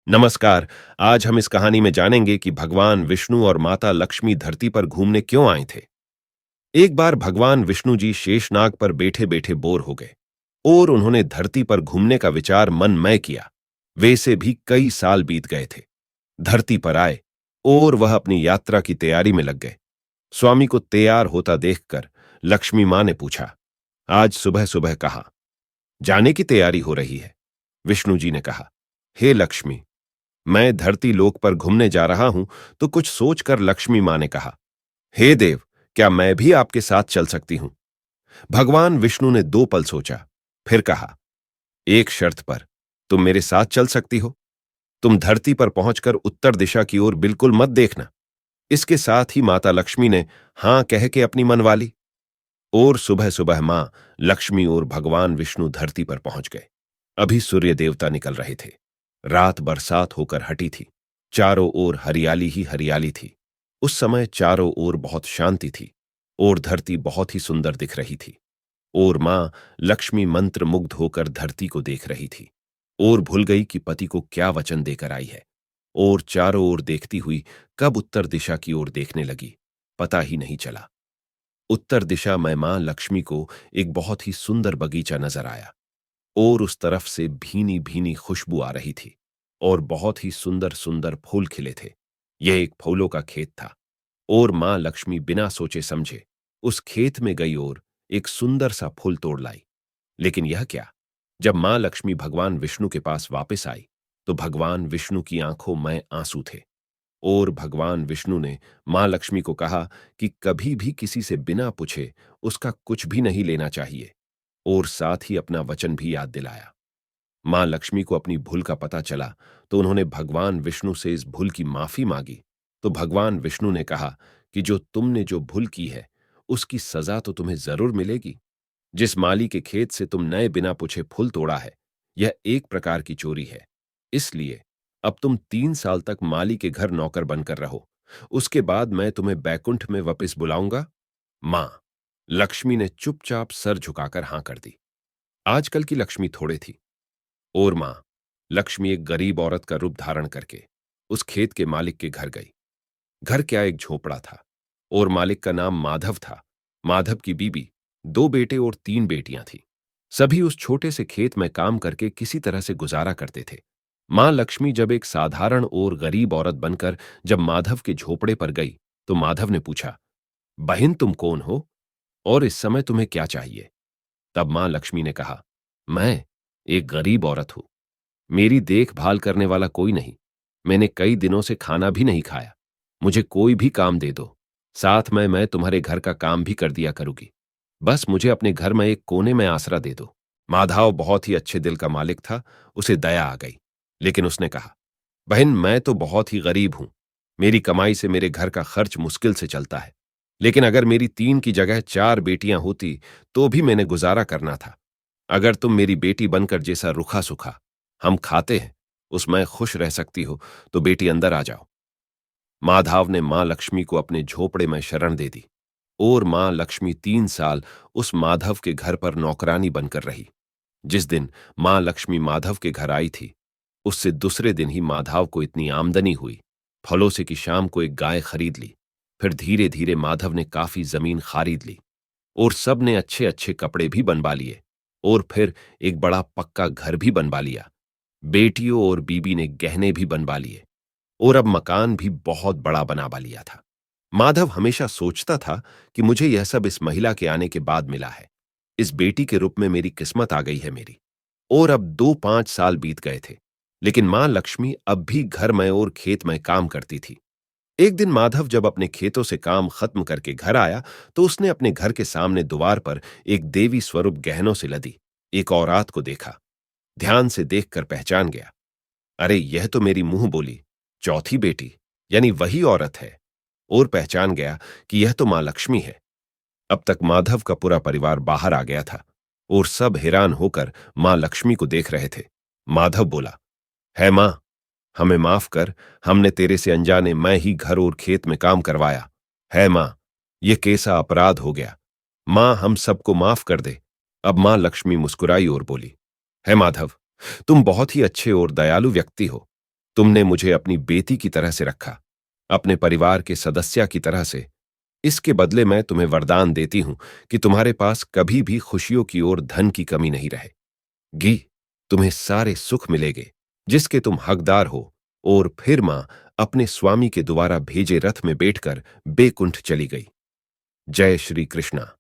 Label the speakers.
Speaker 1: नमस्कार। आज हम इस कहानी में जानेंगे कि भगवान विष्णु और माता लक्ष्मी धरती पर घूमने क्यों आए थे। एक बार भगवान विष्णु जी शेषनाग पर बैठे बैठे बोर हो गए और उन्होंने धरती पर घूमने का विचार मन में किया। वैसे भी कई साल बीत गए थे। धरती पर आए और वह अपनी यात्रा की तैयारी में लग गए। स्वामी को तैयार होता देखकर लक्ष्मी मां ने पूछा, आज सुबह सुबह कहाँ जाने की तैयारी हो रही है? विष्णु जी ने कहा, हे लक्ष्मी, मैं धरती लोक पर घूमने जा रहा हूं। तो कुछ सोचकर लक्ष्मी मां ने कहा, हे देव, क्या मैं भी आपके साथ चल सकती हूं? भगवान विष्णु ने 2 पल सोचा, फिर कहा, एक शर्त पर। तुम मेरे साथ चल सकती हो। तुम धरती पर पहुंचकर उत्तर दिशा की ओर बिल्कुल मत देखना। इसके साथ ही माता लक्ष्मी ने हां कह के अपनी मनवा ली और सुबह सुबह मां लक्ष्मी और भगवान विष्णु धरती पर पहुंच गए। अभी सूर्य देवता निकल रहे थे। रात बरसात होकर हटी थी। चारों ओर हरियाली ही हरियाली थी। उस समय चारों ओर बहुत शांति थी और धरती बहुत ही सुंदर दिख रही थी। और मां लक्ष्मी मंत्र मुग्ध होकर धरती को देख रही थी और भूल गई कि पति को क्या वचन देकर आई है। और चारों ओर देखती हुई कब उत्तर दिशा की ओर देखने लगी, पता ही नहीं चला। उत्तर दिशा में मां लक्ष्मी को एक बहुत ही सुंदर बगीचा नजर आया और उस तरफ से भीनी भीनी खुशबू आ रही थी और बहुत ही सुंदर सुंदर फूल खिले थे। यह एक फूलों का खेत था और मां लक्ष्मी बिना सोचे समझे उस खेत में गई और एक सुंदर सा फूल तोड़ लाई। लेकिन यह क्या, जब मां लक्ष्मी भगवान विष्णु के पास वापस आई तो भगवान विष्णु की आंखों में आंसू थे। और भगवान विष्णु ने मां लक्ष्मी को कहा कि कभी भी किसी से बिना पूछे उसका कुछ भी नहीं लेना चाहिए और साथ ही अपना वचन भी याद दिलाया। मां लक्ष्मी को अपनी भूल का पता चला तो उन्होंने भगवान विष्णु से इस भूल की माफी मांगी। तो भगवान विष्णु ने कहा कि जो तुमने जो भूल की है उसकी सजा तो तुम्हें जरूर मिलेगी। जिस माली के खेत से तुम नए बिना पूछे फूल तोड़ा है, यह एक प्रकार की चोरी है। इसलिए अब तुम 3 साल तक माली के घर नौकर बनकर रहो। उसके बाद मैं तुम्हें बैकुंठ में वापस बुलाऊंगा। मां लक्ष्मी ने चुपचाप सर झुकाकर हां कर दी। आजकल की लक्ष्मी थोड़े थी और मां लक्ष्मी एक गरीब औरत का रूप धारण करके उस खेत के मालिक के घर गई। घर क्या एक झोपड़ा था और मालिक का नाम माधव था। माधव की बीबी, 2 बेटे और 3 बेटियां थी। सभी उस छोटे से खेत में काम करके किसी तरह से गुजारा करते थे। मां लक्ष्मी जब एक साधारण और गरीब औरत बनकर जब माधव के झोपड़े पर गई तो माधव ने पूछा, बहन तुम कौन हो और इस समय तुम्हें क्या चाहिए? तब मां लक्ष्मी ने कहा, मैं एक गरीब औरत हूं। मेरी देखभाल करने वाला कोई नहीं। मैंने कई दिनों से खाना भी नहीं खाया। मुझे कोई भी काम दे दो, साथ में मैं तुम्हारे घर का काम भी कर दिया करूंगी। बस मुझे अपने घर में एक कोने में आसरा दे दो। माधव बहुत ही अच्छे दिल का मालिक था। उसे दया आ गई, लेकिन उसने कहा, बहन मैं तो बहुत ही गरीब हूं। मेरी कमाई से मेरे घर का खर्च मुश्किल से चलता है। लेकिन अगर मेरी 3 की जगह 4 बेटियां होती तो भी मैंने गुजारा करना था। अगर तुम मेरी बेटी बनकर जैसा रुखा सुखा हम खाते हैं उसमें खुश रह सकती हो तो बेटी अंदर आ जाओ। माधव ने मां लक्ष्मी को अपने झोपड़े में शरण दे दी और मां लक्ष्मी 3 साल उस माधव के घर पर नौकरानी बनकर रही। जिस दिन मां लक्ष्मी माधव के घर आई थी उससे दूसरे दिन ही माधव को इतनी आमदनी हुई, फलों से कि शाम को एक गाय खरीद ली। फिर धीरे धीरे माधव ने काफी जमीन खरीद ली और सब ने अच्छे अच्छे कपड़े भी बनवा लिए और फिर एक बड़ा पक्का घर भी बनवा लिया। बेटियों और बीबी ने गहने भी बनवा लिए और अब मकान भी बहुत बड़ा बनावा लिया था। माधव हमेशा सोचता था कि मुझे यह सब इस महिला के आने के बाद मिला है। इस बेटी के रूप में मेरी किस्मत आ गई है मेरी। और अब 2-5 साल बीत गए थे, लेकिन मां लक्ष्मी अब भी घर में और खेत में काम करती थी। एक दिन माधव जब अपने खेतों से काम खत्म करके घर आया तो उसने अपने घर के सामने द्वार पर एक देवी स्वरूप गहनों से लदी एक औरत को देखा। ध्यान से देखकर पहचान गया, अरे यह तो मेरी मुंह बोली चौथी बेटी यानी वही औरत है। और पहचान गया कि यह तो मां लक्ष्मी है। अब तक माधव का पूरा परिवार बाहर आ गया था और सब हैरान होकर मां लक्ष्मी को देख रहे थे। माधव बोला, है मां, हमें माफ कर। हमने तेरे से अनजाने मैं ही घर और खेत में काम करवाया है मां। ये कैसा अपराध हो गया। मां हम सबको माफ कर दे। अब मां लक्ष्मी मुस्कुराई और बोली, है माधव, तुम बहुत ही अच्छे और दयालु व्यक्ति हो। तुमने मुझे अपनी बेटी की तरह से रखा, अपने परिवार के सदस्य की तरह से। इसके बदले मैं तुम्हें वरदान देती हूं कि तुम्हारे पास कभी भी खुशियों की ओर धन की कमी नहीं रहेगी। तुम्हें सारे सुख मिलेंगे जिसके तुम हकदार हो। और फिर मां अपने स्वामी के द्वारा भेजे रथ में बैठकर बेकुंठ चली गई। जय श्री कृष्णा।